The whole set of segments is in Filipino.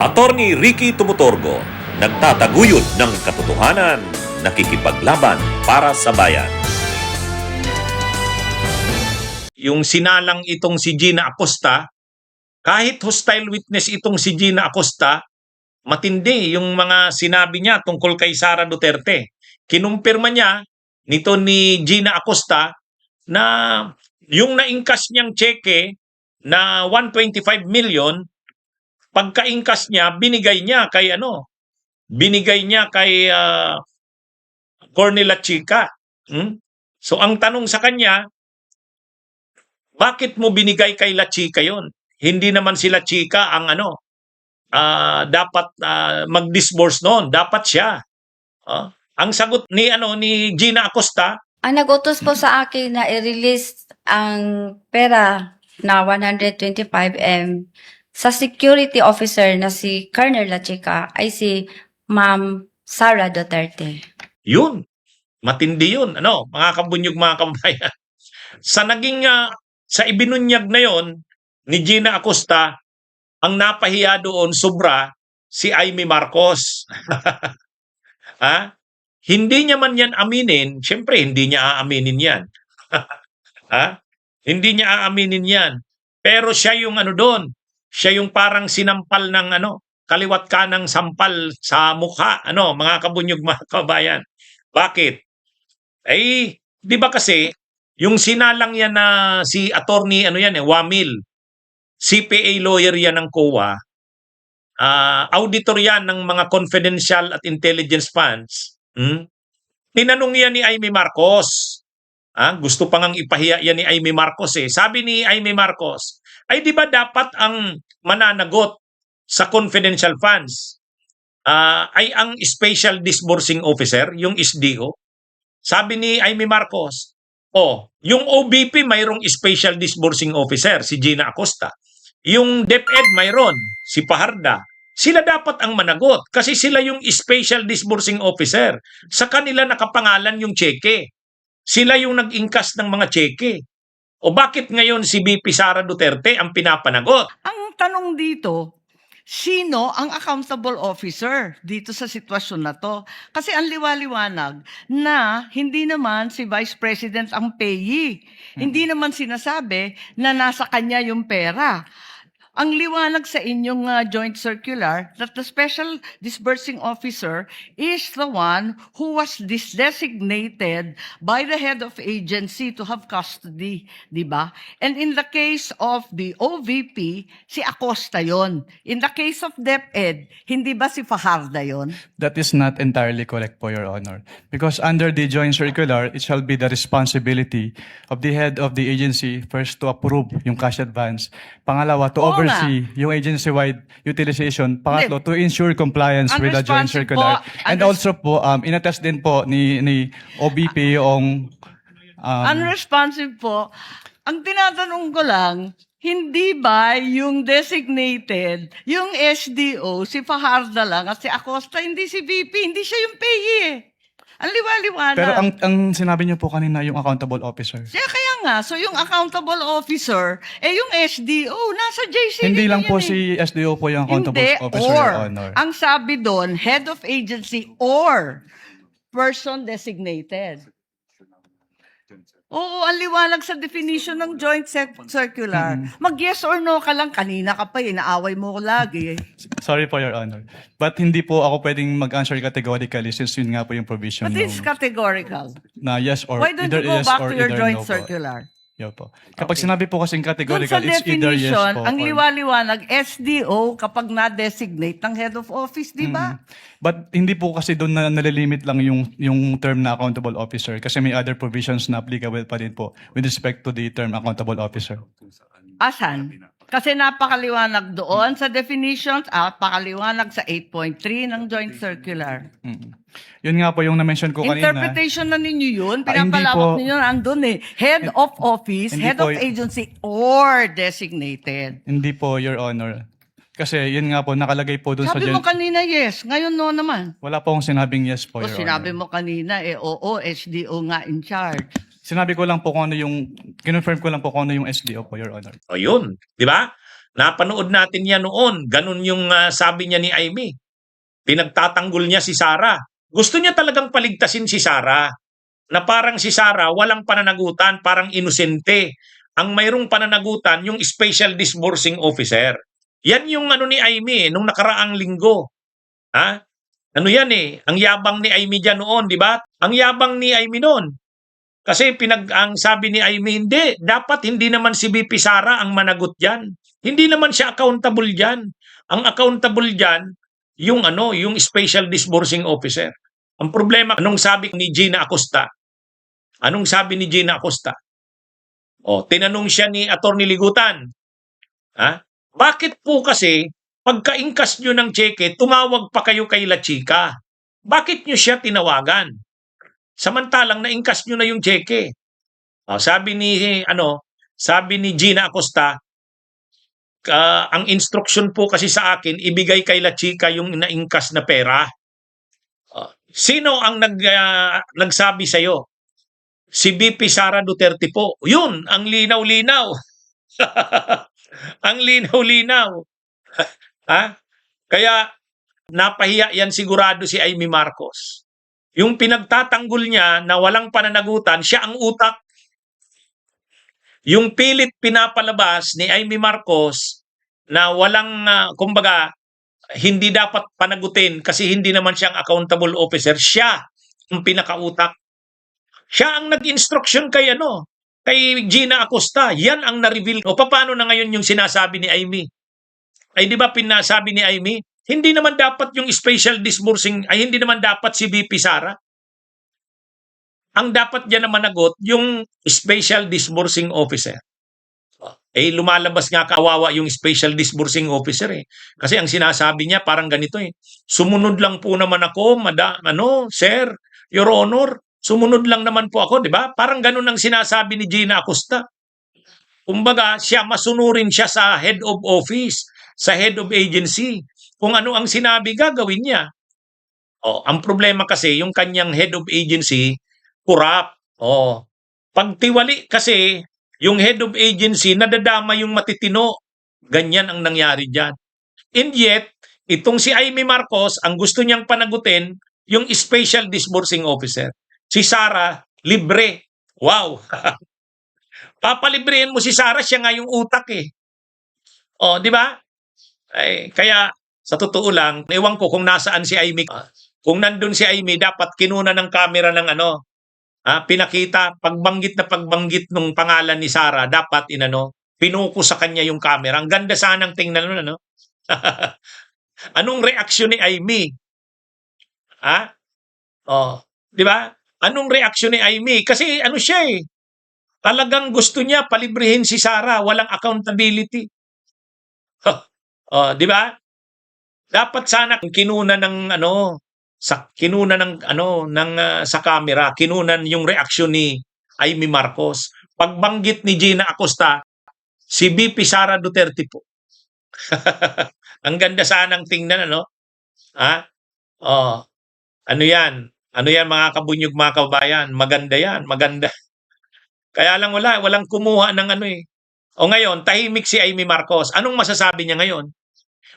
Attorney Ricky Tumutorgo, nagtataguyod ng katotohanan, nakikipaglaban para sa bayan. Yung sinalang itong si Gina Acosta, kahit hostile witness itong si Gina Acosta, matindi yung mga sinabi niya tungkol kay Sara Duterte. Kinumpirma niya nito ni Gina Acosta na yung na-ingkas niyang cheque na 125 million, pagka-ingkas niya, binigay niya kay Cornel Chica. So ang tanong sa kanya, bakit mo binigay kay La Chica yon? Hindi naman si La Chica ang dapat mag-disburse noon, dapat siya. Ang sagot ni Gina Acosta, Ang nag-utos po sa akin na i-release ang pera na 125M sa security officer na si Colonel Lachica ay si Ma'am Sara Duterte. yun. Matindi yun. Mga kabunyog, mga kabayan. Sa ibinunyag na yon ni Gina Acosta, ang napahiya doon sobra si Amy Marcos. Hindi niya man yan aminin, syempre hindi niya aaminin yan. Hindi niya aaminin yan. Pero siya yung doon, siya yung parang sinampal ng kaliwat kanang sampal sa mukha, mga kabunyog, mga kabayan. Bakit? Di ba kasi yung sinalang yan na si attorney Wamil, CPA lawyer yan ng COA, auditor yan ng mga confidential at intelligence funds. Tinanong yan ni Amy Marcos. Gusto pa ngang ipahiya yan ni Amy Marcos eh. Sabi ni Amy Marcos, ay di ba dapat ang mananagot sa confidential funds ay ang Special Disbursing Officer, yung SDO? Sabi ni Amy Marcos, yung OBP mayroong Special Disbursing Officer, si Gina Acosta. Yung DepEd mayroon, si Paharda. Sila dapat ang managot kasi sila yung Special Disbursing Officer. Sa kanila nakapangalan yung cheque. Sila yung nag-ingkas ng mga cheque. O bakit ngayon si VP Sara Duterte ang pinapanagot? Ang tanong dito, sino ang accountable officer dito sa sitwasyon na to? Kasi ang liwaliwanag na hindi naman si Vice President ang payee. Hindi naman sinasabi na nasa kanya yung pera. Ang liwanag sa inyong joint circular that the Special Disbursing Officer is the one who was designated by the head of agency to have custody, di ba? And in the case of the OVP, si Acosta yon. In the case of DepEd, hindi ba si Fajarda yon? That is not entirely correct po, Your Honor. Because under the joint circular, it shall be the responsibility of the head of the agency first to approve yung cash advance. Pangalawa, to oversee yung agency-wide utilization. Pangatlo, to ensure compliance with the joint circular. And also po, inattest din po ni OBP yung... Unresponsive po. Ang tinatanong ko lang, hindi ba yung designated, yung SDO, si Fajarda lang at si Acosta, hindi si VP, hindi siya yung payee eh. Ang liwaliwanag. Pero ang sinabi niyo po kanina yung accountable officer. Kaya nga, so yung accountable officer, yung SDO, nasa JCD Hindi lang po yan si SDO po yung accountable Hindi, officer, or, Your Honor. ang sabi doon, head of agency or person designated. Oo, ang liwanag sa definition ng joint circular. Mag-yes or no ka lang. Kanina ka pa, inaaway mo ko lagi. Sorry po, Your Honor. But hindi po ako pwedeng mag-answer categorically since yun nga po yung provision But it's categorical. na yes or Why don't either you go yes back or to your either joint no po. circular? Yo po. Kapag sinabi po kasing Doon categorical, sa it's either yes definition, po. ang or- liwaliwanag, SDO kapag na-designate ng head of office, di ba? But hindi po kasi doon na nalilimit lang yung term na accountable officer kasi may other provisions na applicable pa din po with respect to the term accountable officer. Asan? Kasi napakaliwanag doon sa definitions at pakaliwanag sa 8.3 ng joint circular. Yun nga po yung na-mention ko kanina. Interpretation na ninyo yun. hindi Pinapalawak po. ninyo andun eh. Head of office, Hindi head po of agency, or designated. Hindi po, Your Honor. Kasi yun nga po, nakalagay po doon sa... Sabi mo kanina yes, ngayon no naman. Wala po akong sinabing yes po, O Your sinabi Honor. mo kanina oo, SDO nga in charge. Sinabi ko lang po kung ano yung... Kinonfirm ko lang po kung ano yung SDO po, Your Honor. O yun, di ba? Napanood natin yan noon. Ganun yung sabi niya ni Amy. Pinagtatanggol niya si Sara. Gusto niya talagang paligtasin si Sara. Na parang si Sara walang pananagutan, parang inosente. Ang mayroong pananagutan, yung special disbursing officer. Yan yung ano ni Amy nung nakaraang linggo. Ha? Ano yan Ang yabang ni Amy dyan noon, di ba? Ang yabang ni Amy noon. Kasi ang sabi ni Amy, dapat hindi naman si VP Sara ang managot dyan. Hindi naman siya accountable dyan. Ang accountable dyan, yung special disbursing officer. Ang problema, anong sabi ni Gina Acosta? Anong sabi ni Gina Acosta? Tinanong siya ni Attorney Ligutan. Bakit po kasi pagka-ingkas nyo ng cheque, tumawag pa kayo kay La Chica? Bakit nyo siya tinawagan? Samantalang na-ingkas nyo na yung cheque. Sabi ni Gina Acosta, ang instruction po kasi sa akin, ibigay kay La Chica yung na-ingkas na pera. Sino ang nagsabi sa'yo? Si VP Sara Duterte po. Yun, ang linaw-linaw. Ang linaw-linaw. Kaya napahiya yan sigurado si Amy Marcos. Yung pinagtatanggol niya na walang pananagutan, siya ang utak. Yung pilit pinapalabas ni Amy Marcos na walang, kumbaga, hindi dapat panagutin kasi hindi naman siyang accountable officer, siya ang pinakautak. Siya ang nag-instruction kay Gina Acosta. Yan ang na-reveal. Paano na ngayon yung sinasabi ni Amy? Ay di ba pinasabi ni Amy? Hindi naman dapat yung special disbursing, hindi naman dapat si VP Sara. Ang dapat diyan na managot yung special disbursing officer. Lumalabas nga kawawa yung special disbursing officer Kasi ang sinasabi niya parang ganito Sumunod lang po naman ako, sir, your honor. Sumunod lang naman po ako, di ba? Parang ganun ang sinasabi ni Gina Acosta. Kumbaga, masunurin siya sa head of office, sa head of agency. Kung ano ang sinabi, gagawin niya. Ang problema kasi, yung kanyang head of agency, corrupt. Pagtiwali kasi, yung head of agency, nadadama yung matitino. Ganyan ang nangyari dyan. And yet, itong si Amy Marcos, ang gusto niyang panagutin, yung special disbursing officer. Si Sara, libre. Wow! Papalibrehin mo si Sara, siya nga yung utak di ba? Kaya, sa totoo lang, ewan ko kung nasaan si Amy. Kung nandun si Amy, dapat kinuna ng camera ng pinakita, pagbanggit nung pangalan ni Sara, dapat pinuko sa kanya yung camera. Ang ganda sanang tingnan nun, Anong reaksyon ni Amy? Di ba? Anong reaksyon ni Amy? Kasi siya talagang gusto niya palibrihin si Sara, walang accountability. Di ba? Dapat sana kinuna ng sa camera, kinunan yung reaksyon ni Amy Marcos. Pagbanggit ni Gina Acosta, si VP Sara Duterte po. Ang ganda sanang tingnan Ano yan? Ano yan mga kabunyog, mga kabayan? Maganda yan, maganda. Kaya lang walang kumuha ng ngayon, tahimik si Amy Marcos. Anong masasabi niya ngayon?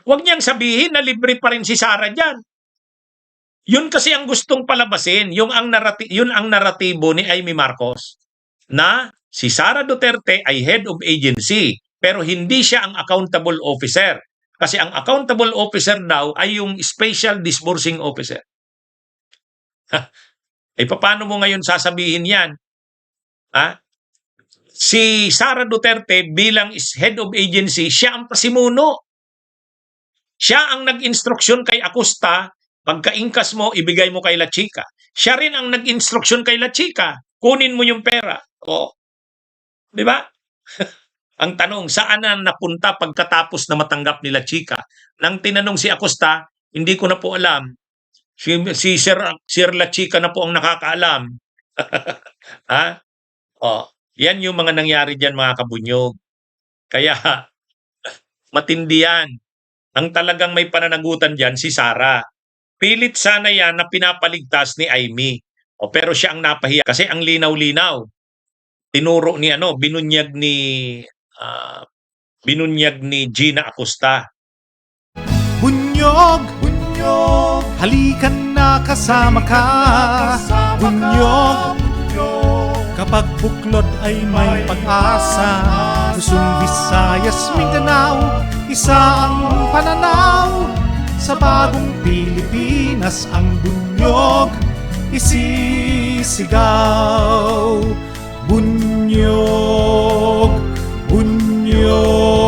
Huwag niyang sabihin na libre pa rin si Sara dyan. Yun kasi ang gustong palabasin. Yun ang naratibo ni Amy Marcos. Na si Sara Duterte ay head of agency, pero hindi siya ang accountable officer. Kasi ang accountable officer daw ay yung special disbursing officer. Paano mo ngayon sasabihin yan? Si Sara Duterte bilang head of agency, siya ang pasimuno. Siya ang nag-instruksyon kay Acosta, pagka-ingkas mo, ibigay mo kay La Chica. Siya rin ang nag-instruksyon kay La Chica, kunin mo yung pera. Di ba? Ang tanong, saan na napunta pagkatapos na matanggap ni La Chica? Nang tinanong si Acosta, hindi ko na po alam. Si Sir La Chica na po ang nakakaalam. Yan yung mga nangyari dyan, mga kabunyog. Kaya, matindi yan. Ang talagang may pananagutan dyan, si Sara. Pilit sana yan na pinapaligtas ni Amy. Pero siya ang napahiya. Kasi ang linaw-linaw. Tinuro ni binunyag ni binunyag ni Gina Acosta. Bunyog, bunyog, halikan na kasama ka. Bunyog, kapag buklod ay may pag-asa. Luzon, Visayas, Mindanao, isa ang pananaw. Sa bagong Pilipinas ang bunyog isisigaw. Bunyog, bunyog.